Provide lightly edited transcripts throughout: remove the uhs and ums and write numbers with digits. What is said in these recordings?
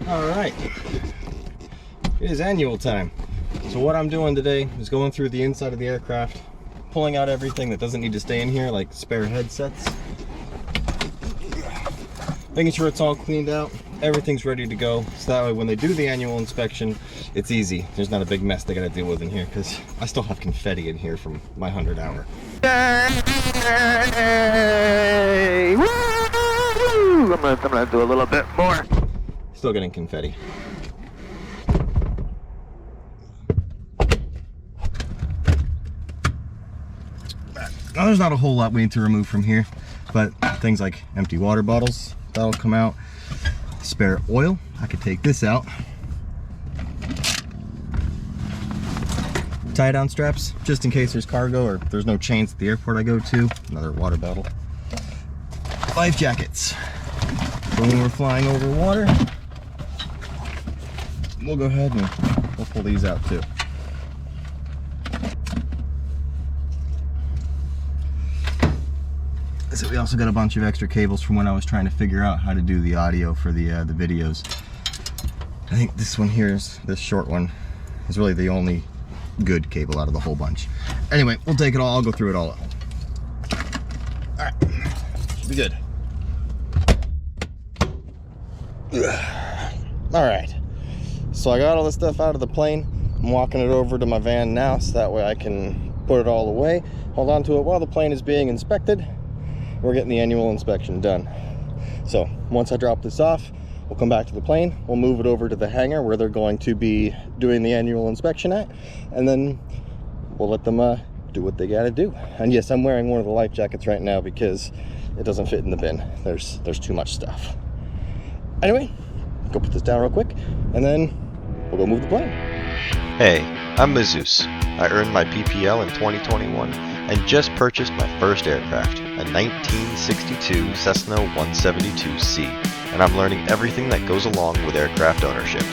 All right, it is annual time. So what I'm doing today is going through the inside of the aircraft, pulling out everything that doesn't need to stay in here, like spare headsets, making sure it's all cleaned out, everything's ready to go, so that way when they do the annual inspection, it's easy. There's not a big mess they gotta deal with in here, because I still have confetti in here from my 100 hour. Yay! Woo! I'm gonna do a little bit more. Still getting confetti. Now there's not a whole lot we need to remove from here, but things like empty water bottles, that'll come out. Spare oil, I could take this out. Tie down straps, just in case there's cargo or there's no chains at the airport I go to. Another water bottle. Life jackets. For when we're flying over water, we'll go ahead and we'll pull these out too. So we also got a bunch of extra cables from when I was trying to figure out how to do the audio for the videos. I think this one here is, this short one, is really the only good cable out of the whole bunch. Anyway, we'll take it all, I'll go through it all up. Alright, should be good. Alright, so I got all this stuff out of the plane. I'm walking it over to my van now, so that way I can put it all away. Hold on to it while the plane is being inspected. We're getting the annual inspection done. So once I drop this off, we'll come back to the plane, we'll move it over to the hangar where they're going to be doing the annual inspection at, and then we'll let them do what they gotta do. And yes, I'm wearing one of the life jackets right now because it doesn't fit in the bin. There's too much stuff. Anyway, go put this down real quick, and then we'll go move the plane. Hey, I'm MIZUEZ. I earned my PPL in 2021 and just purchased my first aircraft, a 1962 Cessna 172C, and I'm learning everything that goes along with aircraft ownership.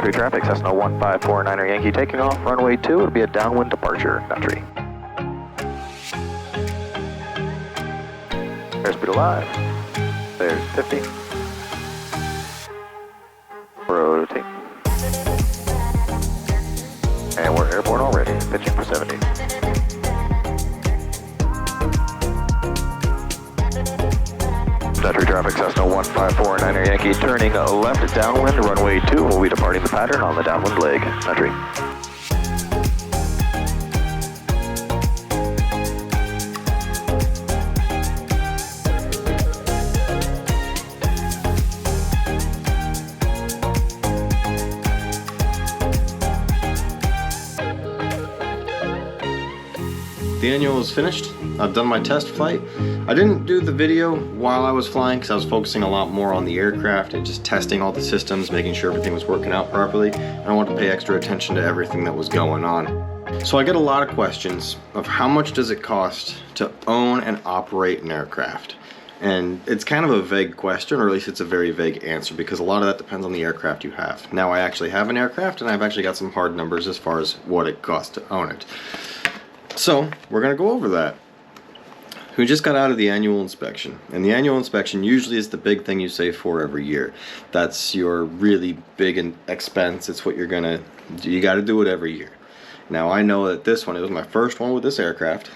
Entry traffic, Cessna 1549er Yankee taking off, runway 2, it'll be a downwind departure, entry. Airspeed alive, there's 50. Rotate. And we're airborne already, pitching for 70. Entry traffic, Cessna 1549er Yankee turning left downwind, runway 2, we'll be departing the pattern on the downwind leg, entry. The annual is finished. I've done my test flight. I didn't do the video while I was flying because I was focusing a lot more on the aircraft and just testing all the systems, making sure everything was working out properly. And I wanted to pay extra attention to everything that was going on. So I get a lot of questions of how much does it cost to own and operate an aircraft? And it's kind of a vague question, or at least it's a very vague answer, because a lot of that depends on the aircraft you have. Now I actually have an aircraft and I've actually got some hard numbers as far as what it costs to own it. So we're going to go over that. We just got out of the annual inspection, and the annual inspection usually is the big thing you save for every year. That's your really big expense. It's what you're gonna do. You got to do it every year. Now I know that this one, it was my first one with this aircraft.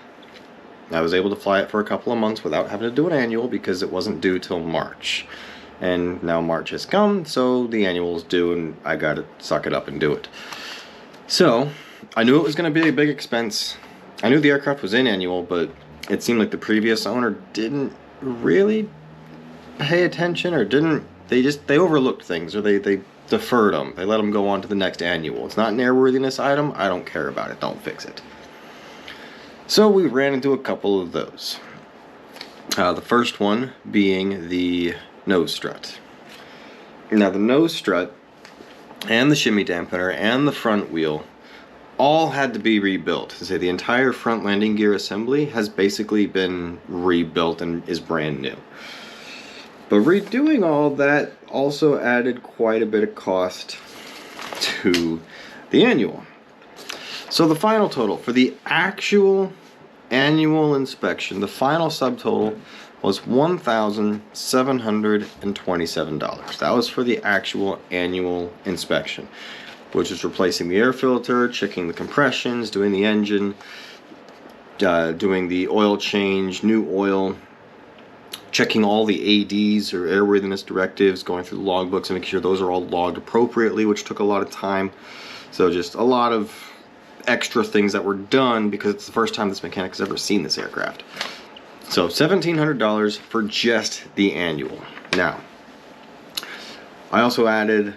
I was able to fly it for a couple of months without having to do an annual because it wasn't due till March. And now March has come, so the annual is due, and I got to suck it up and do it. So I knew it was going to be a big expense. I knew the aircraft was in annual, but it seemed like the previous owner didn't really pay attention, or they overlooked things, or they deferred them. They let them go on to the next annual. It's not an airworthiness item. I don't care about it. Don't fix it. So we ran into a couple of those. The first one being the nose strut. Now the nose strut and the shimmy dampener and the front wheel all had to be rebuilt. So the entire front landing gear assembly has basically been rebuilt and is brand new. But redoing all that also added quite a bit of cost to the annual. So the final total for the actual annual inspection, the final subtotal was $1,727. That was for the actual annual inspection, which is replacing the air filter, checking the compressions, doing the engine, doing the oil change, new oil, checking all the ADs or airworthiness directives, going through the logbooks and making sure those are all logged appropriately, which took a lot of time. So just a lot of extra things that were done because it's the first time this mechanic has ever seen this aircraft. So $1,700 for just the annual. Now, I also added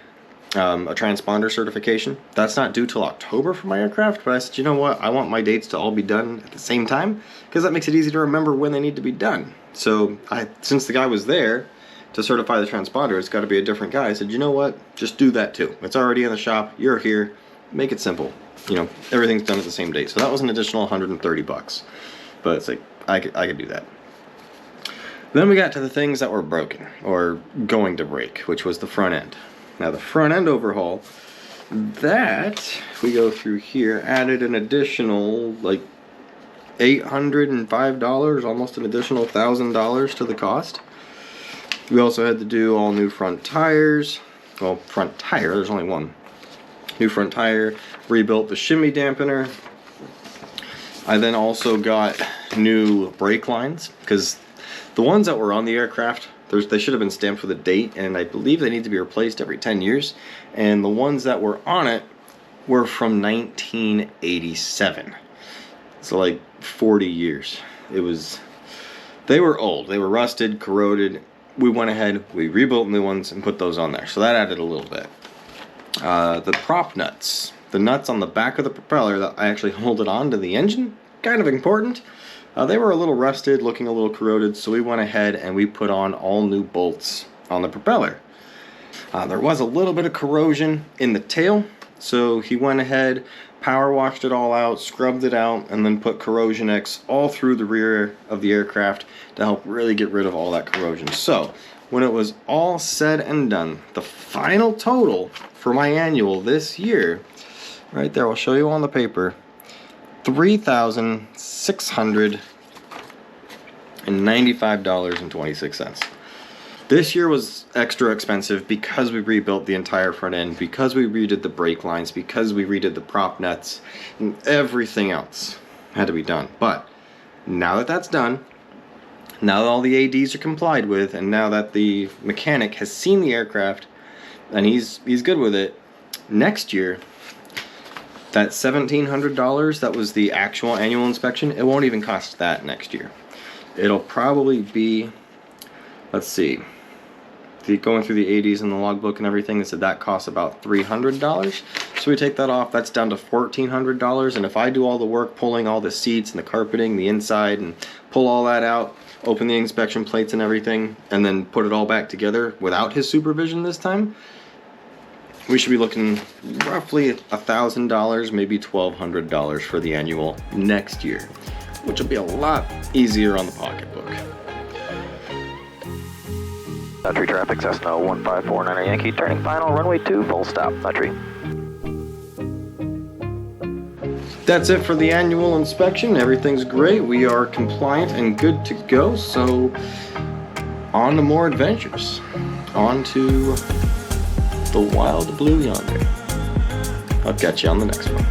a transponder certification. That's not due till October for my aircraft, but I said, you know what, I want my dates to all be done at the same time because that makes it easy to remember when they need to be done. So since the guy was there to certify the transponder, it's got to be a different guy. I said, you know what, just do that too. It's already in the shop, you're here, make it simple. You know, everything's done at the same date. So that was an additional $130, but it's like I could do that. Then we got to the things that were broken or going to break, which was the front end. Now the front end overhaul, that we go through here, added an additional like $805, almost an additional $1,000 to the cost. We also had to do all new front tires. Well, front tire, there's only one. New front tire, rebuilt the shimmy dampener. I then also got new brake lines because the ones that were on the aircraft, they should have been stamped with a date, and I believe they need to be replaced every 10 years. And the ones that were on it were from 1987. So like 40 years. They were old. They were rusted, corroded. We went ahead, we rebuilt new ones and put those on there. So that added a little bit. The prop nuts. The nuts on the back of the propeller that I actually hold it on to the engine, kind of important. They were a little rusted, looking a little corroded, so we went ahead and we put on all new bolts on the propeller. There was a little bit of corrosion in the tail, so he went ahead, power washed it all out, scrubbed it out, and then put Corrosion X all through the rear of the aircraft to help really get rid of all that corrosion. So when it was all said and done, the final total for my annual this year, right there, I'll show you on the paper, $3,695.26. This year was extra expensive because we rebuilt the entire front end, because we redid the brake lines, because we redid the prop nets, and everything else had to be done. But now that that's done, now that all the ADs are complied with, and now that the mechanic has seen the aircraft and he's good with it, next year, that $1,700 that was the actual annual inspection, it won't even cost that next year. It'll probably be, let's see, going through the 80s and the logbook and everything, they said that costs about $300. So we take that off, that's down to $1,400. And if I do all the work, pulling all the seats and the carpeting, the inside, and pull all that out, open the inspection plates and everything, and then put it all back together without his supervision this time, we should be looking roughly $1,000, maybe $1,200 for the annual next year, which will be a lot easier on the pocketbook. Entry traffic, Cessna 1549 Yankee, turning final, runway 2, full stop, entry. That's it for the annual inspection. Everything's great. We are compliant and good to go. So on to more adventures. On to the wild blue yonder. I'll catch you on the next one.